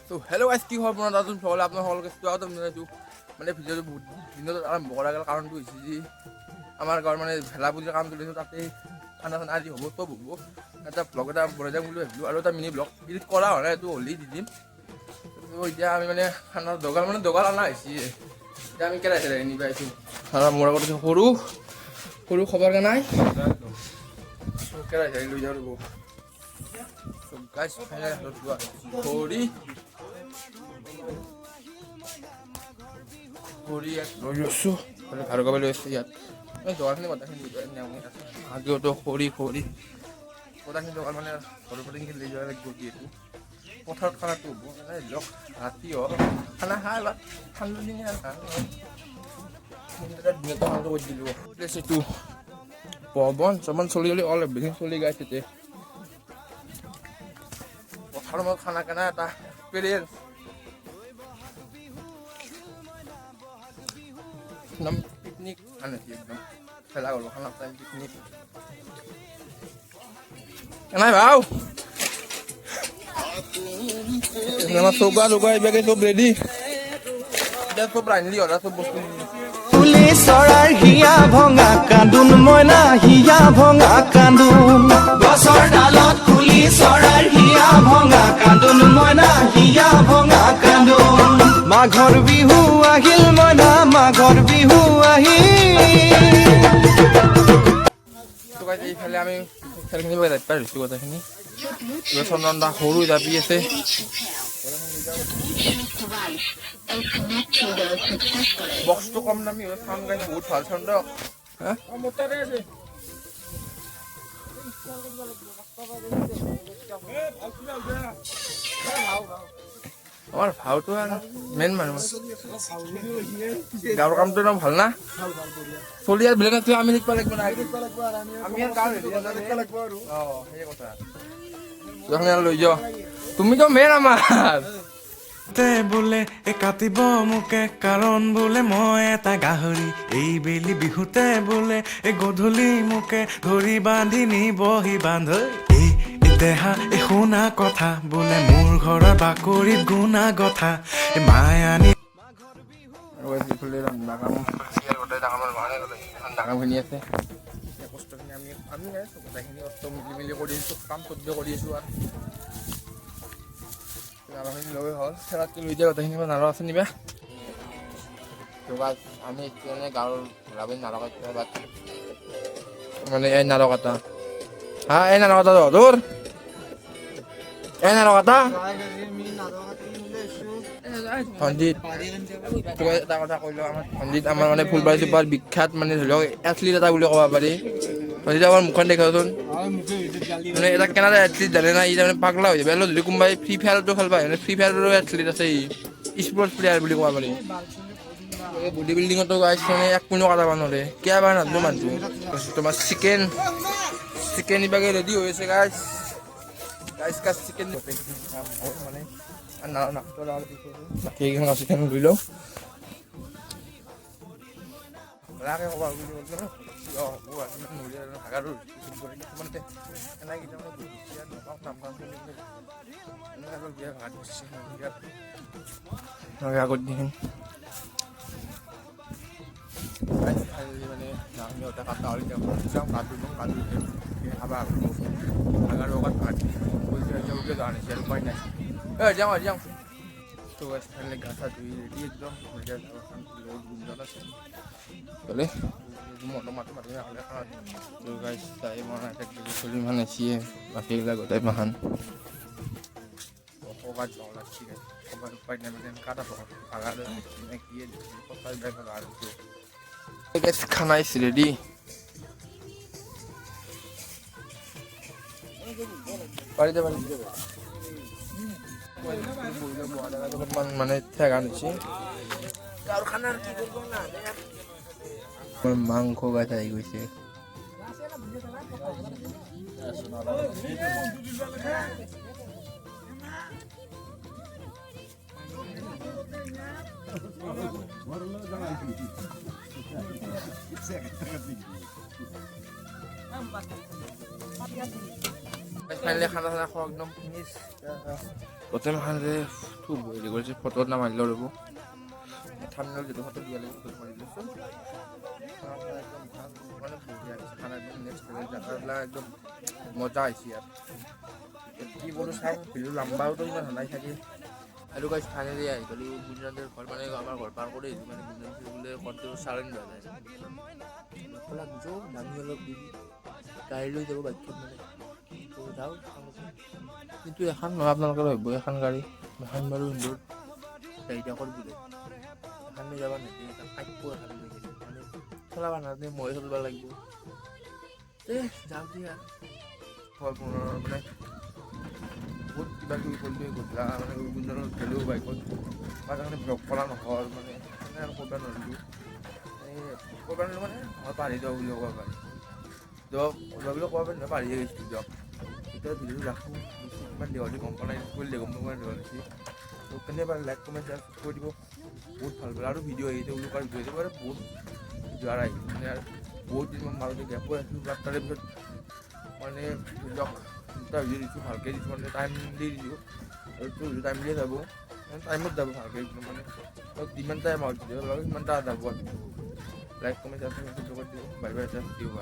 তো hello' guys, কি খবৰ আপোনাৰ সকলে আপোনাৰ সকলোকে স্বাগত জনাইছোঁ। মানে ভিডিঅ'টো বহুত দিনত আৰম্ভ কৰা গ'ল, কাৰণটো হৈছে যে আমাৰ গাঁৱৰ মানে ভেলা পুজিৰ কাম চলিছোঁ, তাতে খানা চানা আজি হ'ব, চব হ'ব। এটা ব্লগ এটা বনাই যাম বুলি ভাবিলোঁ, আৰু এটা মিনি ব্লগ এডিট কৰা হোৱা নাই, এইটো হ'লেই দি দিম। এতিয়া আমি মানে খানাৰ দগাল অনা হৈছে। এতিয়া আমি কেৰাহী চেৰাহী নিব আহিছোঁ। আৰু মোৰ আগত সৰু খবৰ নাই, কেৰাহী চেৰাহী লৈ যাব লাগিব। গাইজ খৰি লৈ লৈছোঁ, ভাৰ কৰিব লৈ আছোঁ ইয়াত। দগাখিনি বতাখিনি আগেওতো খৰি বতাখিনি দগাল মানে ঘৰৰ পৰা লৈ যোৱা লাগিব, যিহেতু পথাৰত খানাটো হ'ব মানে লগ ৰাতি হ'ল খানা খাই বা ঠাণ্ডা দিনে কৰি দিলোঁ। এইটো পৱন চবন চলি অল এভ্ৰিথিং চলি গাইছে। পথাৰৰ মাজত খানা কেনা এটা এক্সপিৰিয়েঞ্চ একদম পিকনিক আনিছে, একদম খেলা গ'লো খানা টাইম পিকনিক নাই ভাও। আমার চৌকা এইভাগে সব রেডি, সব রান্ধলি ওরা সব বস্তু ফুলি চৰাৰ হিয়া ভঙা কান্দোন মইনা হিয়া ভঙা কান্দোন গছৰ ডালত ফুলি চৰাৰ হিয়া ভঙা কান্দোন মইনা হিয়া ভঙা কান্দোন মাঘৰ বিহু আহিল মইনা মাঘৰ বিহু আহিল। এইফালে আমি খেলখিনি ৰাতি পাই ধৰিছোঁ গোটেইখিনি। চন্দন দা সৰু জাপি আছে, বক্সটো কম দামী হয়, চাউণ্ড গাইজ বহুত ভাল চাউণ্ড। আমাৰ ভাওটো মেইন মানুহ গাঁৱৰ কামটো একদম ভাল না চলি আৰু বেলেগ আমি শিকিব লাগিব না, আমি গাঁৱৰ লৈ যাওঁ। তুমিতো মেইন আমাৰ বোলে কাটিব মোকে কাৰণ বোলে মই এটা গাহৰি এই বেলি বিহুতে বোলে গধূলি মোকে ধৰি বান্ধি নিবহি বান্ধ এই দেহা শুনা কথা বোলে মোৰ ঘৰৰ বাকৰিত গুণা কথা মায়ে আনি ডাঙৰখিনি আছে কষ্টখিনি আমি গোটেইখিনি কষ্ট মিলি কৰি আছোঁ, কাম চব্য কৰি আছোঁ। আৰু নাৰখিনি লৈ হ'ল খেলাতকৈ লৈ দিয়া গোটেইখিনি নাৰ আছে নিবা। আমি এনে গাঁৱৰ ভেলাবাৰী নাৰ কাটা মানে এই নাৰ কাটা এই নাৰ কাটা তোৰ এই নাৰ কাটা সঞ্জিত এটা কথা কৈ লওঁ, আমাৰ সঞ্জিত আমাৰ মানে ফুলবাৰী চুপাৰ বিখ্যাত মানে ধৰি লওক এথলিট এটা বুলি ক'ব পাৰি। সঞ্জিত আমাৰ মুখখন দেখাচোন, মানে এটা কেনেদৰে এথলিট জানে না, ই তাৰমানে পাগলা হৈ যাব যদি কোনোবাই ফ্ৰী ফায়াৰটো খেলবা আহে, ফ্ৰী ফায়াৰৰো এথলিট আছে, ই স্পৰ্টছ প্লেয়াৰ বুলি ক'ব পাৰি। বডি বিল্ডিঙতো গাইছ মানে এক কোনো কাটাব নোৱাৰে, কিয় বা নাজানো মানুহটো। তোমাৰ চিকেন ইবাগে ৰেডি হৈ আছে গাইছ চিকেন মানে বাকীকেইখন আছে ধৰি লওঁ লাহে ক'বা বুলি কৈছে আগত দিন মানে কাটা হলে যাওঁ খাবা ভাগাৰ লগত ভাত যোৱা নিছে আৰু উপায় নাই। যাওঁ তো গা চা ধুই ৰেডি একদম গুঞ্জন আছে বলে চলি মানে চিয়ে বাকীগিলা গোটাই মাহান ক'ৰবাত যাওঁ লাগছি ক'ৰবাত উপায় নাই মানে কাটা খানা ইজ ৰেডি। মানে ঠেকা নিছি মাংস গাছ আহি গৈছে। ফাইনেলি খানা চানা খোৱা একদম ফিনিছ প্ৰথম খানাতে খুব হেৰি কৰিছে ফটো নামাৰিলেও ৰ'ব ঠাণ্ডা যিটো ফটো দিয়া লাগিব ফটো মাৰি লৈছোঁ একদম ভাল মানে বঢ়িয়া হৈছে খানা একদম নেক্সট লেভেল জাগাবিলাক একদম মজা হৈছে ইয়াত কি বলো চাওঁ ভিডিঅ' লাম্বাওতো ইমান নাই থাকে আৰু গাইছ ফাইনেলি আহি গ'লো গুজৰাটৰ ঘৰ মানে আমাৰ ঘৰ পাৰ কৰি আহিছোঁ মানে গুজৰাট বোলে ঘৰটো চালেন যোৱা যায় অকলা বুজো দামী অলপ দি গাড়ী লৈ যাব বাইকখন মানে তো যাওঁ কিন্তু এখন নহয় আপোনালোকে ভাবিব এখন গাড়ী এখন বাৰু ইন্দোৰ চাৰিটা কৰি বোলে এখন লৈ যাব নিদিয়ে এটা কাটিব এখন লৈ গৈছে মানে চলাব নাজানে ময়ে চলিব লাগিব যাওঁ দিয়া ঘৰ পুনৰ মানে বহুত কিবা কিবি কৰিলোঁ গধূলা মানে গুজৰাটত গ'লেও বাইকত তাৰ কাৰণে ব্লগ কৰা নহ'ল মানে আৰু কৰিব নোৱাৰিলোঁ কৰিব নোৱাৰিলোঁ মানে মই পাহৰি যাওঁ বুলি ক'ব পাৰি দিয়ক বুলি ক'ব পাৰি নহয় পাহৰিয়ে গৈছিলোঁ দিয়ক এতিয়া ভিডিঅ'টো ৰাখোঁ ইমান দেৱালী গম পোৱা নাই কৰিলে গম পোৱা দেৱালী তো কেনেবা লাইক কমেণ্ট কৰি দিব বহুত ভাল পালে আৰু ভিডিঅ' আহিছে ওলোকাৰ ভিডিঅ' আহিছে মানে বহুত যোৱাৰ আহিছে মানে আৰু বহুত দিন মই মাজতে গেপো আছিলোঁ বাট তাৰে পিছত মানে দিয়ক দুটা ভিডিঅ' দিছোঁ ভালকৈ দিছোঁ মানে টাইম দি দিছোঁ আৰু তোৰ টাইম দিয়ে যাব টাইমত যাব ভালকৈ মানে যিমান টাইম ভিডিঅ' লগাব সিমান টাইম যাব আৰু লাইক কমেণ্ট কৰি দিব বাই বাই দিব